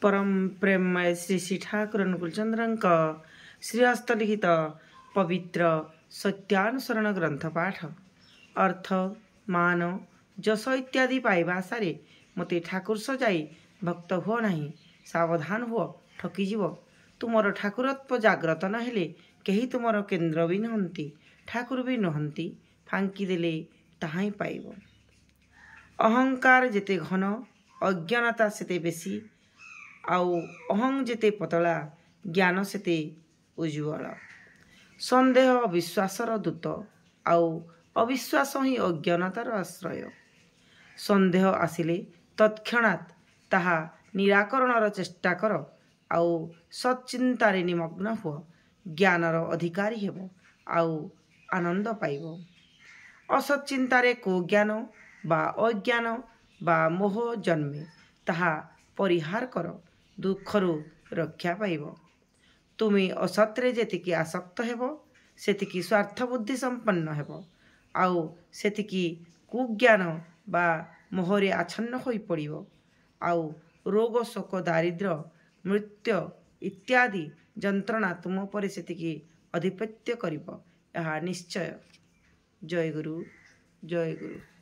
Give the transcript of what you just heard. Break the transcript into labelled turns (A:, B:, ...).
A: परम प्रेममय श्री श्री ठाकुर अनुकूलचंद्र श्रीहस्त लिखित पवित्र सत्यानुसरण ग्रंथ पाठ अर्थ मान जश इत्यादि पाइबा आशारे मते ठाकुर सजाई भक्त हुओ नहीं, सावधान हुओ ठकीजीव। तुमर ठाकुरत्व जाग्रत नहेले केही तुमर केन्द्र भी नहंती, ठाकुर भी नहंती, फांकी देले ताहाई पाइब। अहंकार जेते घन अज्ञानता सेते बेसी, आउ अहं जेते पतला ज्ञान सेते उज्ज्वल। संदेह अविश्वासर दूत, आउ अविश्वास ही अज्ञानतार आश्रय। संदेह आसिले तत्क्षणात् ताहा निराकरणर चेष्टा कर, आउ सच्चिंतारे निमग्न हुओ, ज्ञानर अधिकारी हेब, आउ आनंद पाइब। असच्चिंतारे को ज्ञान बा अज्ञान बा मोह जन्मे, ताहा परिहार कर, दुखरु रक्षा पाइब। तुमे असत्रे जेतिकी आसक्त हेब, सेतिकी स्वार्थ बुद्धि संपन्न हेब, आउ सेतिकी कुज्ञान बा मोहरे आच्छन्न होई पड़िब, आउ रोग शोक दारिद्र्य मृत्यु इत्यादि जंत्रणा तुम परे सेतिकी अधिपत्य करिब, यह निश्चय। जय गुरु जय गुरु।